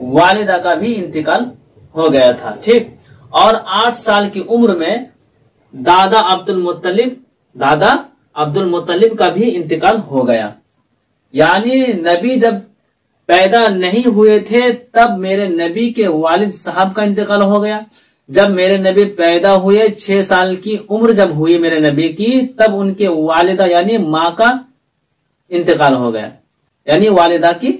والدہ کا بھی انتقال ہو گیا تھا. ٹھیک. اور 8 سال کی عمر میں دادا عبد المطلب کا بھی انتقال ہو گیا. یعنی نبی جب پیدا نہیں ہوئے تھے تب میرے نبی کے والد صاحب کا انتقال ہو گیا. جب میرے نبی پیدا ہوئے 6 سال کی عمر جب ہوئی میرے نبی کی تب ان کے والدہ یعنی ماں کا انتقال ہو گیا, یعنی والدہ کی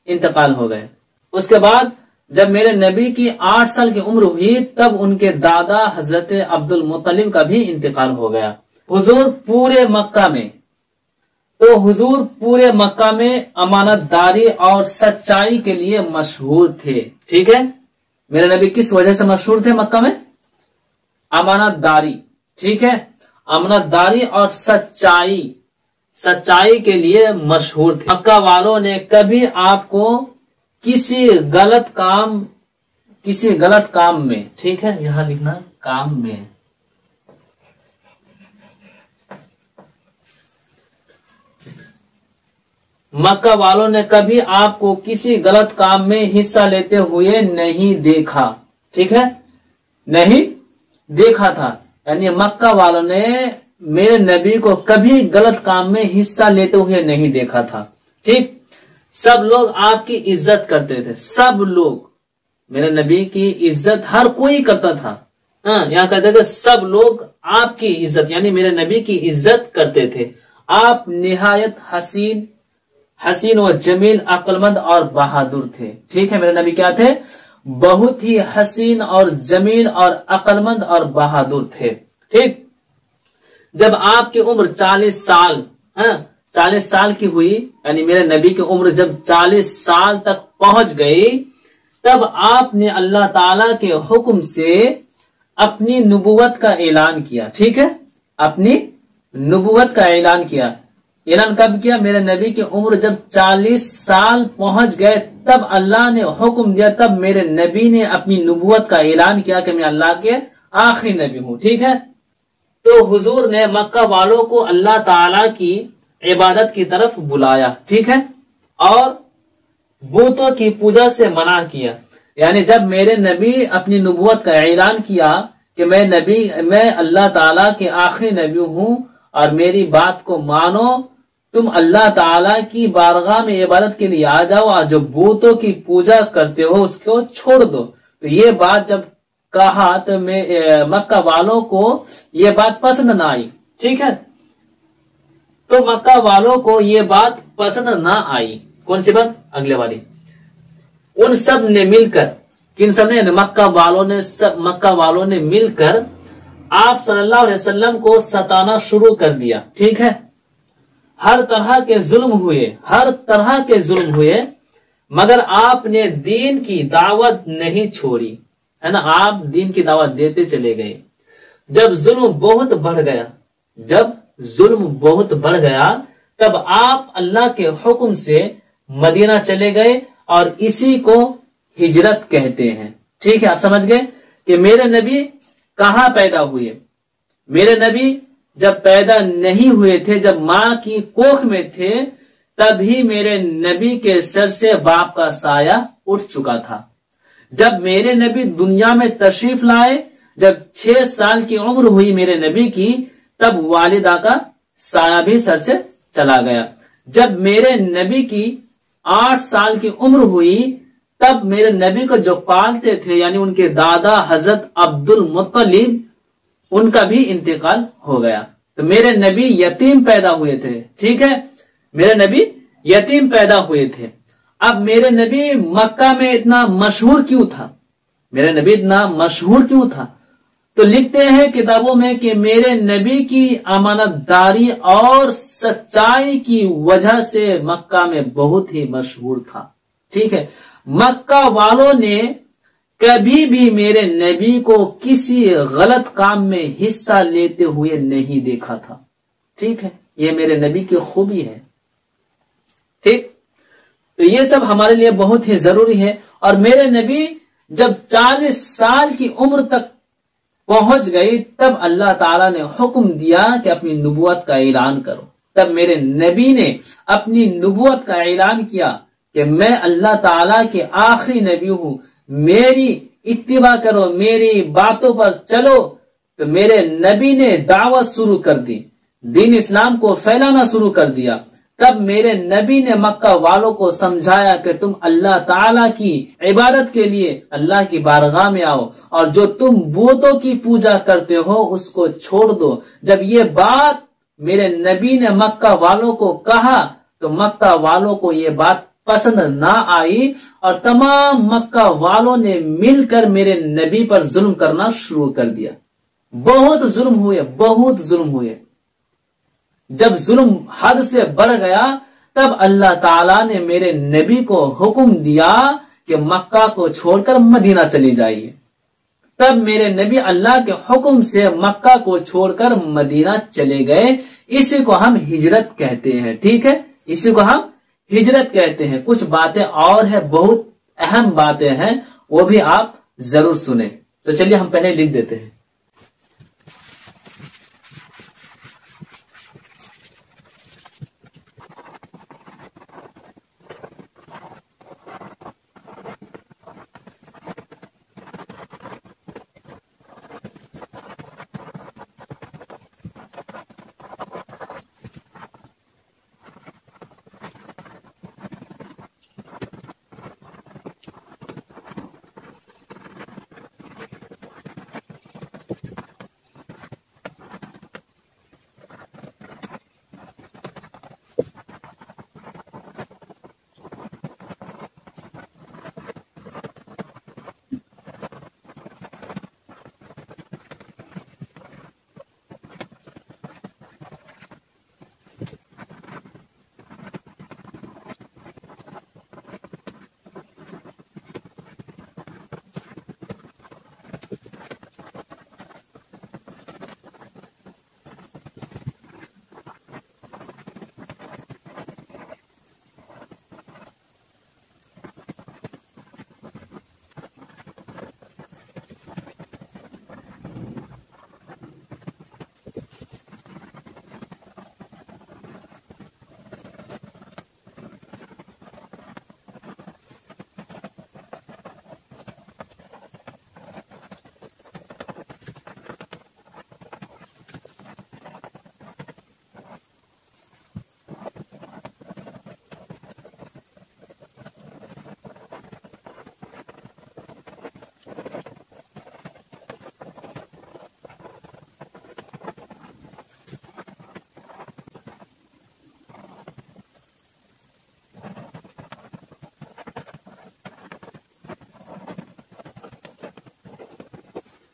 انتقال ہو گئے. اس کے بعد جب میرے نبی کی 8 سال کی عمر ہوئی تب ان کے دادا حضرت عبد المطلب کا بھی انتقال ہو گیا. حضور پورے مکہ میں امانت داری اور سچائی کے لیے مشہور تھے. ٹھیک ہے, میرے نبی کس وجہ سے مشہور تھے مکہ میں؟ امانت داری. ٹھیک ہے, امانت داری اور سچائی کے لیے مشہور تھے. مکہ والوں نے کبھی آپ کو کسی غلط کام میں, ٹھیک ہے, یہاں لکھنا کام میں, مکہ والوں نے کبھی آپ کو کسی غلط کام میں حصہ لیتے ہوئے نہیں دیکھا. ٹھیک ہے, نہیں دیکھا تھا. یعنی مکہ والوں نے میرے نبی کو کبھی غلط کام میں حصہ لیتے ہوئے نہیں دیکھا تھا. ٹھیک, سب لوگ آپ کی عزت کرتے تھے. سب لوگ میرے نبی کی عزت ہر کوئی کرتا تھا. یہاں کہتے تھے سب لوگ آپ کی عزت یعنی میرے نبی کی عزت کرتے تھے. آپ نہایت حسین و جمیل, عقل مند اور بہادر تھے. ٹھیک ہے, میرے نبی کیا تھے؟ بہت ہی حسین اور جمیل اور عقل مند اور بہادر تھے. ٹھیک, جب آپ کی عمر 40 سال کی ہوئی یعنی میرے نبی کی عمر جب 40 سال تک پہنچ گئی تب آپ نے اللہ تعالی کے حکم سے اپنی نبوت کا اعلان کیا. ٹھیک ہے, اپنی نبوت کا اعلان کیا. اعلان کب کیا؟ میرے نبی کی عمر جب 40 سال پہنچ گئے تب اللہ نے حکم دیا, تب میرے نبی نے اپنی نبوت کا اعلان کیا کہ میں اللہ کے آخری نبی ہوں. ٹھیک ہے, تو حضور نے مکہ والوں کو اللہ تعالی کی عبادت کی طرف بلایا. ٹھیک ہے, اور بتوں کی پوجا سے منع کیا. یعنی جب میرے نبی اپنی نبوت کا اعلان کیا کہ میں اللہ تعالی کے آخری نبی ہوں اور میری بات کو مانو, تم اللہ تعالی کی بارگاہ میں عبادت کے لیے آ جاؤ اور جو بتوں کی پوجا کرتے ہو اس کو چھوڑ دو. تو یہ بات جب کہا تو مکہ والوں کو یہ بات پسند نہ آئی. ٹھیک ہے, تو مکہ والوں کو یہ بات پسند نہ آئی. کون سی بات؟ اگلے والی. ان سب نے مل کر, کن سب نے؟ مکہ والوں نے مل کر آپ صلی اللہ علیہ وسلم کو ستانا شروع کر دیا. ٹھیک ہے, ہر طرح کے ظلم ہوئے مگر آپ نے دین کی دعوت نہیں چھوڑی. ہے نا, آپ دین کی دعوت دیتے چلے گئے. جب ظلم بہت بڑھ گیا تب آپ اللہ کے حکم سے مدینہ چلے گئے اور اسی کو ہجرت کہتے ہیں. ٹھیک ہے, آپ سمجھ گئے کہ میرے نبی کہاں پیدا ہوئے. میرے نبی جب پیدا نہیں ہوئے تھے, جب ماں کی کوکھ میں تھے, تبھی میرے نبی کے سر سے باپ کا سایہ اٹھ چکا تھا. جب میرے نبی دنیا میں تشریف لائے, جب 6 سال کی عمر ہوئی میرے نبی کی, تب والدہ کا سایہ بھی سر سے چلا گیا. جب میرے نبی کی 8 سال کی عمر ہوئی تب میرے نبی کو جو پالتے تھے یعنی ان کے دادا حضرت عبد المطلب, ان کا بھی انتقال ہو گیا. تو میرے نبی یتیم پیدا ہوئے تھے. ٹھیک ہے, میرے نبی یتیم پیدا ہوئے تھے. اب میرے نبی مکہ میں اتنا مشہور کیوں تھا؟ تو لکھتے ہیں کتابوں میں کہ میرے نبی کی امانت داری اور سچائی کی وجہ سے مکہ میں بہت ہی مشہور تھا. ٹھیک ہے, مکہ والوں نے کبھی بھی میرے نبی کو کسی غلط کام میں حصہ لیتے ہوئے نہیں دیکھا تھا. ٹھیک ہے, یہ میرے نبی کی خوبی ہے. ٹھیک, تو یہ سب ہمارے لیے بہت ہی ضروری ہے. اور میرے نبی جب 40 سال کی عمر تک پہنچ گئی تب اللہ تعالیٰ نے حکم دیا کہ اپنی نبوت کا اعلان کرو. تب میرے نبی نے اپنی نبوت کا اعلان کیا کہ میں اللہ تعالیٰ کے آخری نبی ہوں، میری اتباع کرو، میری باتوں پر چلو۔ تو میرے نبی نے دعوت شروع کر دی، دین اسلام کو پھیلانا شروع کر دیا۔ تب میرے نبی نے مکہ والوں کو سمجھایا کہ تم اللہ تعالیٰ کی عبادت کے لیے اللہ کی بارگاہ میں آؤ، اور جو تم بتوں کی پوجا کرتے ہو اس کو چھوڑ دو۔ جب یہ بات میرے نبی نے مکہ والوں کو کہا تو مکہ والوں کو یہ بات پسند نہ آئی، اور تمام مکہ والوں نے مل کر میرے نبی پر ظلم کرنا شروع کر دیا۔ بہت ظلم ہوئے۔ جب ظلم حد سے بڑھ گیا تب اللہ تعالیٰ نے میرے نبی کو حکم دیا کہ مکہ کو چھوڑ کر مدینہ چلی جائیے۔ تب میرے نبی اللہ کے حکم سے مکہ کو چھوڑ کر مدینہ چلے گئے۔ اسی کو ہم ہجرت کہتے ہیں، ٹھیک ہے، اسی کو ہم ہجرت کہتے ہیں۔ کچھ باتیں اور ہیں، بہت اہم باتیں ہیں، وہ بھی آپ ضرور سنیں۔ تو چلیے ہم پہلے لکھ دیتے ہیں۔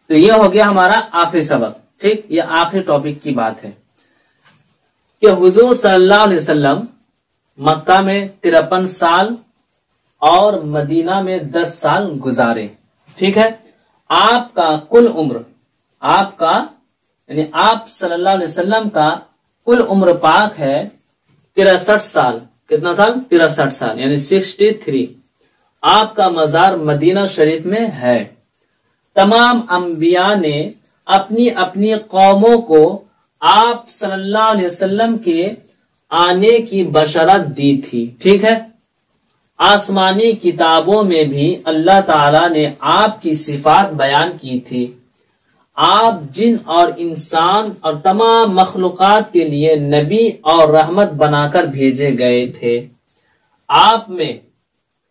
تو یہ ہو گیا ہمارا آخری سبق، ٹھیک، یہ آخری ٹاپک کی بات ہے کہ حضور صلی اللہ علیہ وسلم مکہ میں 53 سال اور مدینہ میں 10 سال گزارے، ٹھیک ہے۔ آپ کا کل عمر، آپ صلی اللہ علیہ وسلم کا کل عمر پاک ہے 63 سال۔ کتنا سال؟ 63 سال، یعنی 63۔ آپ کا مزار مدینہ شریف میں ہے۔ تمام انبیاء نے اپنی اپنی قوموں کو آپ صلی اللہ علیہ وسلم کے آنے کی بشارت دی تھی، ٹھیک ہے۔ آسمانی کتابوں میں بھی اللہ تعالی نے آپ کی صفات بیان کی تھی۔ آپ جن اور انسان اور تمام مخلوقات کے لیے نبی اور رحمت بنا کر بھیجے گئے تھے۔ آپ میں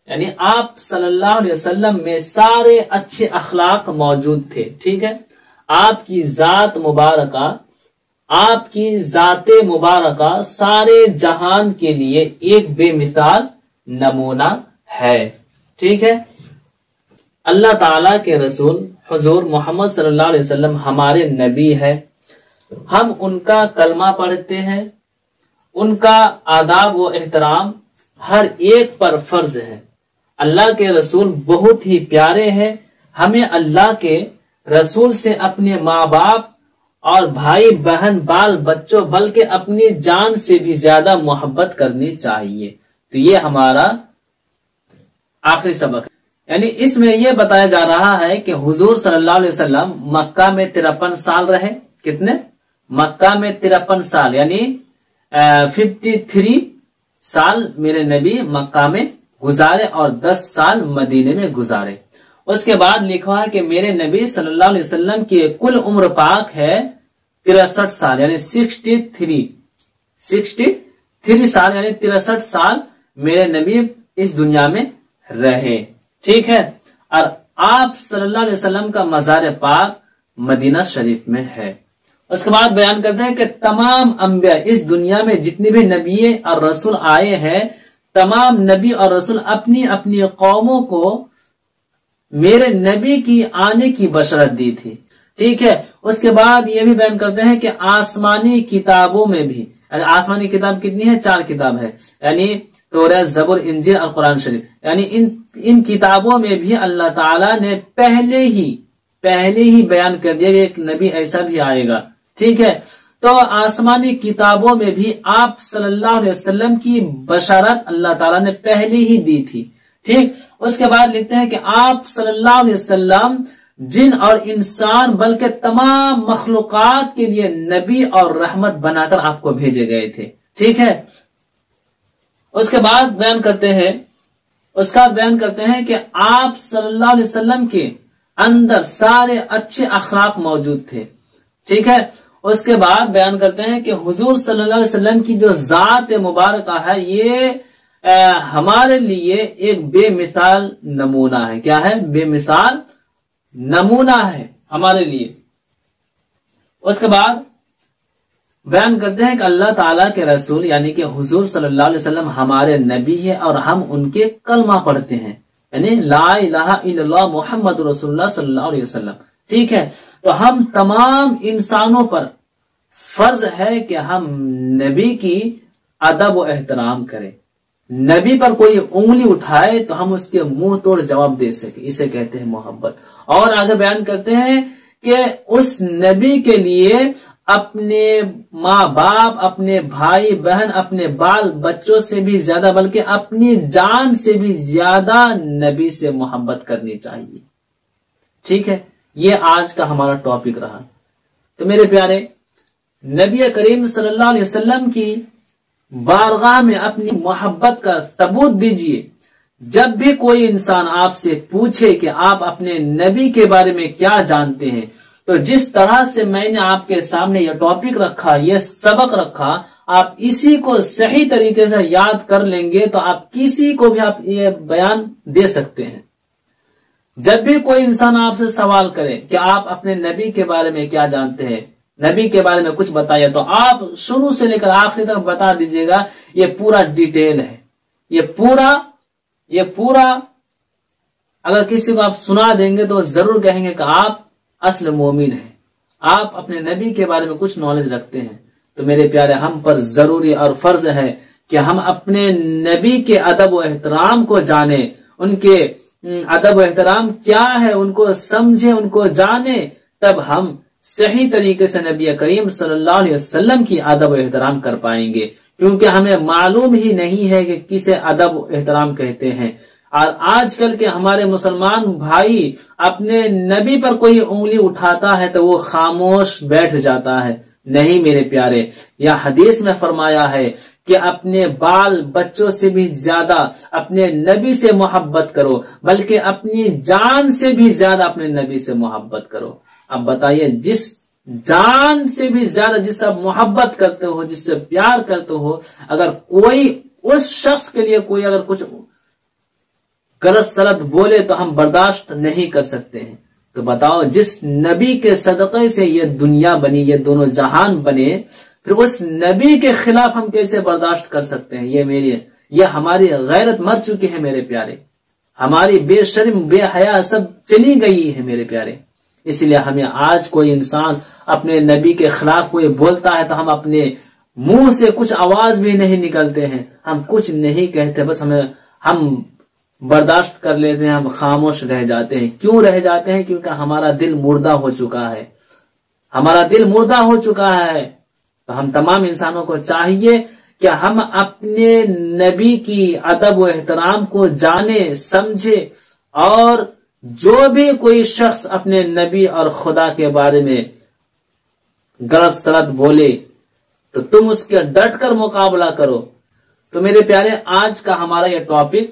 یعنی آپ صلی اللہ علیہ وسلم میں سارے اچھے اخلاق موجود تھے، ٹھیک ہے۔ آپ کی ذات مبارکہ سارے جہان کے لیے ایک بے مثال نمونہ ہے، ٹھیک ہے۔ اللہ تعالی کے رسول حضور محمد صلی اللہ علیہ وسلم ہمارے نبی ہے۔ ہم ان کا کلمہ پڑھتے ہیں، ان کا آداب و احترام ہر ایک پر فرض ہے۔ اللہ کے رسول بہت ہی پیارے ہیں۔ ہمیں اللہ کے رسول سے اپنے ماں باپ اور بھائی بہن بال بچوں بلکہ اپنی جان سے بھی زیادہ محبت کرنی چاہیے۔ تو یہ ہمارا آخری سبق ہے، یعنی اس میں یہ بتایا جا رہا ہے کہ حضور صلی اللہ علیہ وسلم مکہ میں 53 سال رہے۔ کتنے؟ مکہ میں 53 سال، یعنی 53 سال میرے نبی مکہ میں گزارے اور 10 سال مدینے میں گزارے۔ اس کے بعد لکھا ہے کہ میرے نبی صلی اللہ علیہ وسلم کی کل عمر پاک ہے 63 سال، یعنی 63 سال، یعنی 63 سال میرے نبی اس دنیا میں رہے، ٹھیک ہے۔ اور آپ صلی اللہ علیہ وسلم کا مزار پاک مدینہ شریف میں ہے۔ اس کے بعد بیان کرتے ہیں کہ تمام انبیاء، اس دنیا میں جتنے بھی نبی اور رسول آئے ہیں، تمام نبی اور رسول اپنی اپنی قوموں کو میرے نبی کی آنے کی بشارت دی تھی، ٹھیک ہے۔ اس کے بعد یہ بھی بیان کرتے ہیں کہ آسمانی کتابوں میں بھی، آسمانی کتاب کتنی ہے؟ 4 کتاب ہے، یعنی توریت، زبور، انجیل اور قرآن شریف، یعنی ان کتابوں میں بھی اللہ تعالیٰ نے پہلے ہی بیان کر دیا کہ ایک نبی ایسا بھی آئے گا، ٹھیک ہے۔ تو آسمانی کتابوں میں بھی آپ صلی اللہ علیہ وسلم کی بشارت اللہ تعالیٰ نے پہلے ہی دی تھی، ٹھیک۔ اس کے بعد لکھتے ہیں کہ آپ صلی اللہ علیہ وسلم جن اور انسان بلکہ تمام مخلوقات کے لیے نبی اور رحمت بنا کر آپ کو بھیجے گئے تھے، ٹھیک ہے۔ اس کے بعد بیان کرتے ہیں کہ آپ صلی اللہ علیہ وسلم کے اندر سارے اچھے اخلاق موجود تھے، ٹھیک ہے۔ اس کے بعد بیان کرتے ہیں کہ حضور صلی اللہ علیہ وسلم کی جو ذات مبارکہ ہے یہ ہمارے لیے ایک بے مثال نمونہ ہے۔ کیا ہے؟ بے مثال نمونہ ہے ہمارے لیے۔ اس کے بعد بیان کرتے ہیں کہ اللہ تعالیٰ کے رسول یعنی کہ حضور صلی اللہ علیہ وسلم ہمارے نبی ہے اور ہم ان کے کلمہ پڑھتے ہیں، یعنی لا الہ الا اللہ محمد رسول اللہ صلی اللہ علیہ وسلم، ٹھیک ہے۔ تو ہم تمام انسانوں پر فرض ہے کہ ہم نبی کی ادب و احترام کریں، نبی پر کوئی انگلی اٹھائے تو ہم اس کے منہ توڑ جواب دے سکیں، اسے کہتے ہیں محبت۔ اور آگے بیان کرتے ہیں کہ اس نبی کے لیے اپنے ماں باپ، اپنے بھائی بہن، اپنے بال بچوں سے بھی زیادہ بلکہ اپنی جان سے بھی زیادہ نبی سے محبت کرنی چاہیے، ٹھیک ہے۔ یہ آج کا ہمارا ٹاپک رہا۔ تو میرے پیارے، نبی کریم صلی اللہ علیہ وسلم کی بارگاہ میں اپنی محبت کا ثبوت دیجئے۔ جب بھی کوئی انسان آپ سے پوچھے کہ آپ اپنے نبی کے بارے میں کیا جانتے ہیں، تو جس طرح سے میں نے آپ کے سامنے یہ ٹاپک رکھا، یہ سبق رکھا، آپ اسی کو صحیح طریقے سے یاد کر لیں گے تو آپ کسی کو بھی آپ یہ بیان دے سکتے ہیں۔ جب بھی کوئی انسان آپ سے سوال کرے کہ آپ اپنے نبی کے بارے میں کیا جانتے ہیں، نبی کے بارے میں کچھ بتائیے، تو آپ شروع سے لے کر آخری تک بتا دیجئے گا۔ یہ پورا ڈیٹیل ہے، یہ پورا اگر کسی کو آپ سنا دیں گے تو ضرور کہیں گے کہ آپ اصل مومن ہیں، آپ اپنے نبی کے بارے میں کچھ نالج رکھتے ہیں۔ تو میرے پیارے، ہم پر ضروری اور فرض ہے کہ ہم اپنے نبی کے ادب و احترام کو جانیں، ان کے ادب و احترام کیا ہے ان کو سمجھیں، ان کو جانیں، تب ہم صحیح طریقے سے نبی کریم صلی اللہ علیہ وسلم کی ادب و احترام کر پائیں گے، کیونکہ ہمیں معلوم ہی نہیں ہے کہ کسے ادب و احترام کہتے ہیں۔ اور آج کل کے ہمارے مسلمان بھائی اپنے نبی پر کوئی انگلی اٹھاتا ہے تو وہ خاموش بیٹھ جاتا ہے۔ نہیں میرے پیارے، یہ حدیث میں فرمایا ہے کہ اپنے بال بچوں سے بھی زیادہ اپنے نبی سے محبت کرو، بلکہ اپنی جان سے بھی زیادہ اپنے نبی سے محبت کرو۔ اب بتائیے، جس جان سے بھی زیادہ جس سے محبت کرتے ہو، جس سے پیار کرتے ہو، اگر کوئی اس شخص کے لیے کوئی اگر کچھ غلط سلط بولے تو ہم برداشت نہیں کر سکتے ہیں۔ تو بتاؤ، جس نبی کے صدقے سے یہ دنیا بنی، یہ دونوں جہان بنے، پھر اس نبی کے خلاف ہم کیسے برداشت کر سکتے ہیں؟ یہ ہماری غیرت مر چکی ہے میرے پیارے، ہماری بے شرم بے حیا سب چلی گئی ہے میرے پیارے۔ اس لیے ہمیں آج کوئی انسان اپنے نبی کے خلاف کوئی بولتا ہے تو ہم اپنے منہ سے کچھ آواز بھی نہیں نکلتے ہیں، ہم کچھ نہیں کہتے، بس ہم برداشت کر لیتے ہیں، ہم خاموش رہ جاتے ہیں۔ کیوں رہ جاتے ہیں؟ کیونکہ ہمارا دل مردہ ہو چکا ہے، ہمارا دل مردہ ہو چکا ہے۔ تو ہم تمام انسانوں کو چاہیے کہ ہم اپنے نبی کی ادب و احترام کو جانیں، سمجھیں، اور جو بھی کوئی شخص اپنے نبی اور خدا کے بارے میں غلط سلط بولے تو تم اس کے ڈٹ کر مقابلہ کرو۔ تو میرے پیارے، آج کا ہمارا یہ ٹاپک